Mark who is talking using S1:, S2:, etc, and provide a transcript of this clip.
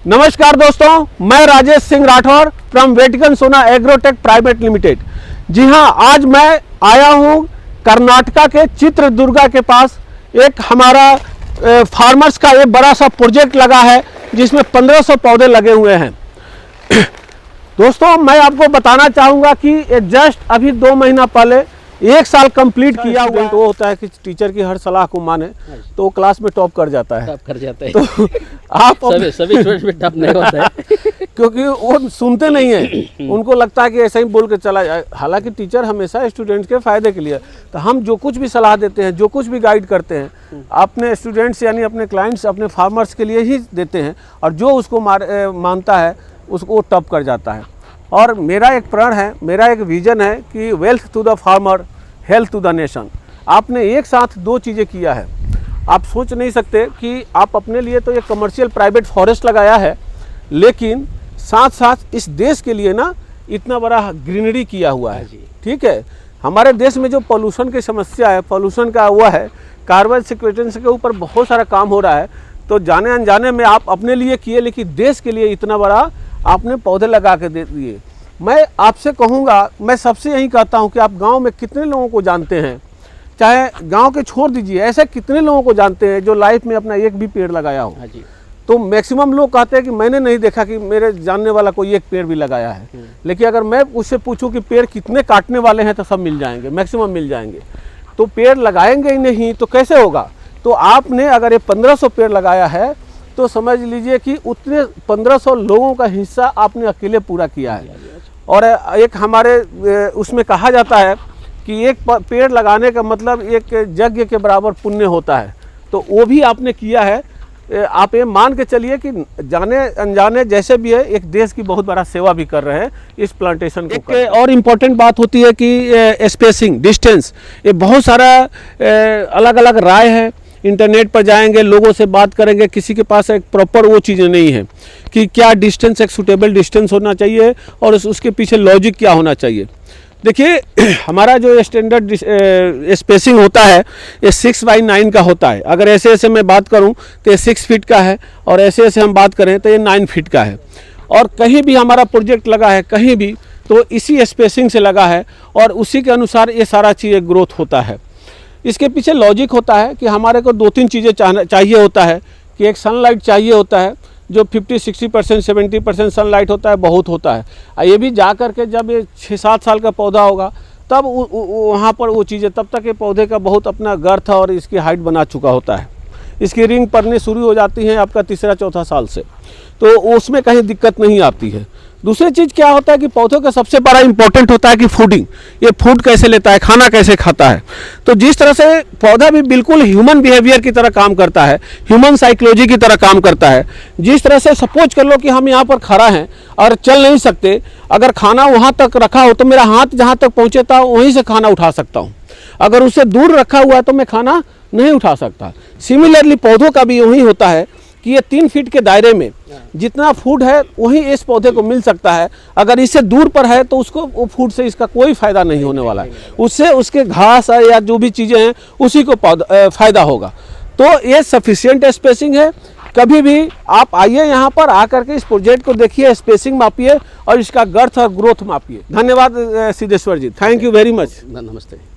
S1: नमस्कार दोस्तों, मैं राजेश सिंह राठौर फ्रॉम वेटिकन सोना एग्रोटेक प्राइवेट लिमिटेड। जी हां, आज मैं आया हूं कर्नाटका के चित्रदुर्गा के पास। एक हमारा फार्मर्स का एक बड़ा सा प्रोजेक्ट लगा है जिसमें 1500 पौधे लगे हुए हैं। दोस्तों, मैं आपको बताना चाहूँगा कि जस्ट अभी 2 महीना पहले 1 साल कंप्लीट किया हुआ है। वो होता है कि टीचर की हर सलाह को माने तो वो क्लास में टॉप कर जाता है। तो आप
S2: सभी स्टूडेंट में टॉप नहीं होता है
S1: क्योंकि वो सुनते नहीं हैं, उनको लगता है कि ऐसे ही बोल के चला जाए। हालांकि टीचर हमेशा स्टूडेंट्स के फायदे के लिए, तो हम जो कुछ भी सलाह देते हैं, जो कुछ भी गाइड करते हैं, अपने स्टूडेंट्स यानी अपने क्लाइंट्स, अपने फार्मर्स के लिए ही देते हैं। और जो उसको मानता है उसको टॉप कर जाता है। और मेरा एक प्रण है, मेरा एक विजन है कि wealth to the farmer, health to the nation. आपने एक साथ 2 चीज़ें किया है। आप सोच नहीं सकते कि आप अपने लिए तो एक कमर्शियल प्राइवेट फॉरेस्ट लगाया है, लेकिन साथ साथ इस देश के लिए ना इतना बड़ा ग्रीनरी किया हुआ है। ठीक है, हमारे देश में जो पॉल्यूशन की समस्या है, पॉल्यूशन का हुआ है, कार्बन सिक्वेस्ट्रेशन के ऊपर बहुत सारा काम हो रहा है। तो जाने अनजाने में आप अपने लिए किए, लेकिन देश के लिए इतना बड़ा आपने पौधे लगा के दे दिए। मैं आपसे कहूँगा, मैं सबसे यही कहता हूँ कि आप गांव में कितने लोगों को जानते हैं, चाहे गांव के छोड़ दीजिए, ऐसे कितने लोगों को जानते हैं जो लाइफ में अपना एक भी पेड़ लगाया हो। तो मैक्सिमम लोग कहते हैं कि मैंने नहीं देखा कि मेरे जानने वाला कोई एक पेड़ भी लगाया है। लेकिन अगर मैं उससे पूछूं कि पेड़ कितने काटने वाले हैं तो सब मिल जाएंगे, मैक्सिमम मिल जाएंगे। तो पेड़ लगाएंगे ही नहीं तो कैसे होगा। तो आपने अगर ये 1500 पेड़ लगाया है तो समझ लीजिए कि उतने 1500 लोगों का हिस्सा आपने अकेले पूरा किया है। और एक हमारे उसमें कहा जाता है कि एक पेड़ लगाने का मतलब एक यज्ञ के बराबर पुण्य होता है। तो वो भी आपने किया है। आप ये मान के चलिए कि जाने अनजाने जैसे भी है, एक देश की बहुत बड़ा सेवा भी कर रहे हैं इस प्लांटेशन को। एक और इम्पोर्टेंट बात होती है कि स्पेसिंग, डिस्टेंस। ये बहुत सारा अलग अलग राय है। इंटरनेट पर जाएंगे, लोगों से बात करेंगे, किसी के पास एक प्रॉपर वो चीज़ें नहीं है कि क्या डिस्टेंस, एक सूटेबल डिस्टेंस होना चाहिए और उसके पीछे लॉजिक क्या होना चाहिए। देखिए, हमारा जो स्टैंडर्ड स्पेसिंग होता है ये 6x9 का होता है। अगर ऐसे ऐसे मैं बात करूं तो ये 6 फीट का है, और ऐसे ऐसे हम बात करें तो ये 9 फीट का है। और कहीं भी हमारा प्रोजेक्ट लगा है, कहीं भी तो इसी स्पेसिंग से लगा है, और उसी के अनुसार ये सारा चीज़ें ग्रोथ होता है। इसके पीछे लॉजिक होता है कि हमारे को 2-3 चीज़ें चाहिए होता है कि एक सनलाइट चाहिए होता है, जो 50-60%, 70% सनलाइट होता है, बहुत होता है। ये भी जा कर के जब ये 6-7 साल का पौधा होगा तब वहाँ पर वो चीज़ें, तब तक ये पौधे का बहुत अपना गर्थ और इसकी हाइट बना चुका होता है। इसकी रिंग पड़नी शुरू हो जाती है आपका 3रा-4था साल से, तो उसमें कहीं दिक्कत नहीं आती है। दूसरी चीज़ क्या होता है कि पौधों का सबसे बड़ा इंपॉर्टेंट होता है कि फूडिंग। ये फूड कैसे लेता है, खाना कैसे खाता है। तो जिस तरह से पौधा भी बिल्कुल ह्यूमन बिहेवियर की तरह काम करता है, ह्यूमन साइकोलॉजी की तरह काम करता है। जिस तरह से सपोज कर लो कि हम यहाँ पर खड़ा हैं और चल नहीं सकते, अगर खाना वहाँ तक रखा हो तो मेरा हाथ जहाँ तक पहुँचे था वहीं से खाना उठा सकता हूँ। अगर उससे दूर रखा हुआ है तो मैं खाना नहीं उठा सकता। सिमिलरली पौधों का भी वही होता है कि ये 3 फीट के दायरे में जितना फूड है वही इस पौधे को मिल सकता है। अगर इससे दूर पर है तो उसको वो फूड से इसका कोई फायदा नहीं होने वाला है। उससे उसके घास या जो भी चीज़ें हैं उसी को फायदा होगा। तो ये सफिशिएंट स्पेसिंग है। कभी भी आप आइए यहाँ पर, आकर के इस प्रोजेक्ट को देखिए, स्पेसिंग मापिए और इसका गर्थ और ग्रोथ मापिए। धन्यवाद सिद्धेश्वर जी, थैंक यू वेरी मच।
S2: नमस्ते।